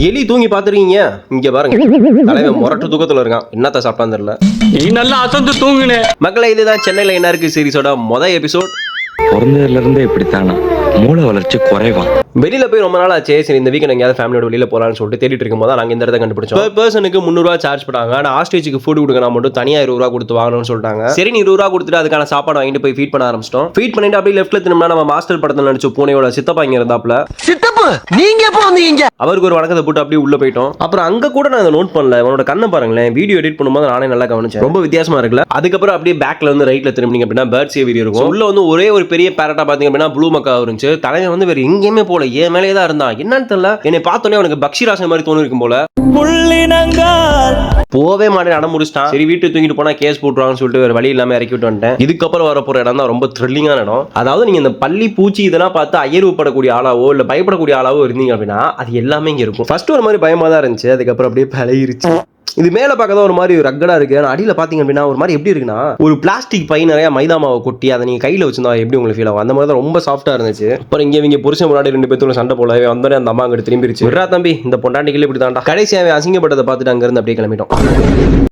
எலி தூங்கி பாத்துருக்கீங்க? இங்க பாருங்க, தலைவன் முரட்டு தூக்கத்துல இருக்கான். என்னத்த சாப்பிட்டான்னு தெரியல. நீ நல்லா அசந்து தூங்குனே. மக்களை, இதுதான் சென்னையில என்ன இருக்கு சீரிஸோட முதல் எபிசோட். பிறந்ததுல இருந்தே இப்படித்தானா, மூளை வளர்ச்சி குறைவான். வெளியில போய் ரொம்ப நாள் ஆச்சு. சரி, இந்த வீக்கெண்ட் எங்கேயாவது ஃபேமிலியோட வெளியில போலான்னு சொல்லிட்டு தேடிட்டு இருக்கும்போது நாங்க இந்த இடத்த கண்டுபிடிச்சோம். ஒரு பர்சனுக்கு 300 ரூபா சார்ஜ் பண்ணாங்க. ஆனா ஹாஸ்டேஜுக்கு ஃபுட் கொடுக்கணும் மட்டும் தனியா 20 ரூபா கொடுத்து வாங்கணும்னு சொல்லிட்டாங்க. சரி, 20 ரூபா கொடுத்துட்டு அதுக்கான சாப்பாடு வாங்கிட்டு போய் ஃபீட் பண்ண ஆரம்பிச்சிட்டோம். ஃபீட் பண்ணிட்டு அப்படியே லெஃப்ட்ல திரும்பினா நம்ம மாஸ்டர் படத்துல நடிச்ச பூனையோட சித்தப்பா இங்க இருந்தாப்ல. சித்தப்பு, நீங்க எப்போ வந்தீங்க? அவருக்கு ஒரு வணக்கத்தை போட்டு அப்படியே உள்ள போயிட்டோம். அப்புறம் அங்க கூட நான் அதை நோட் பண்ணல. அவனோட கண்ணை பாருங்களேன், வீடியோ எடிட் பண்ணும்போது நானே நல்லா கவனிச்சேன். ரொம்ப வித்தியாசமா இருக்குல்ல. அதுக்கப்புறம் அப்படியே பேக்ல வந்து ரைட்ல திரும்பிங்க அப்படின்னா பேர்ட்ஸ் வீடியோ இருக்கும். உள்ள வந்து ஒரே ஒரு பெரிய பேரட்டா பாத்தீங்க அப்படின்னா ப்ளூ மக்கா இருந்துச்சு. தலைவன் வந்து வேற எங்கேயுமே போல, ஏன் மேலேயே தான் இருந்தான். என்னன்னு தெரியல, என்னை பார்த்தோன்னே அவனுக்கு பக்ஷிராசன் மாதிரி தோணு இருக்கும் போல. போவே மாட்டேன், அடம் முடிச்சிட்டான். சரி, வீட்டுக்கு தூக்கிட்டு போனா கேஸ் போட்டுருவாங்கன்னு சொல்லிட்டு வேற வழி இல்லாம இறக்கி விட்டு வந்துட்டேன். இதுக்கப்புறம் வர போற இடம் தான் ரொம்ப த்ரில்லிங்கான இடம். அதாவது நீங்க இந்த பள்ளி பூச்சி இதெல்லாம் பார்த்து அயர்வுப்படக்கூடிய ஆளாவோ இல்ல பயப்படக்கூடிய ஆளாவோ இருந்தீங்க அப்படின்னா அது எல்லாமே இங்க இருக்கும். ஃபர்ஸ்ட் ஒரு மாதிரி பயமா தான் இருந்துச்சு, அதுக்கப்புறம் அப்படியே பழகிருச்சு. இது மேல பார்க்க தான் ஒரு மாதிரி ரக்கடா இருக்கு. ஆனா அடியில பாத்தீங்க அப்படின்னா ஒரு மாதிரி எப்படி இருக்குன்னா, ஒரு பிளாஸ்டிக் பை நிறைய மைதா மாவை கொட்டி அதை நீங்க கையில வச்சிருந்தா எப்படி உங்களுக்கு ஃபீல் ஆகும், அந்த மாதிரி தான் ரொம்ப சாஃப்டா இருந்துச்சு. அப்புறம் இங்க புருஷன் முன்னாடி 2 பேத்துல சண்டை போல வந்தோடனே அந்த அம்மா அங்கிட்டு திரும்பிருச்சு. விரா தம்பி, இந்த பொண்டாட்டிகளே இப்படி தான்டா. கடைசியாவே அசிங்கப்பட்டதை பார்த்துட்டு அங்க இருந்து அப்படியே கிளம்பிட்டோம்.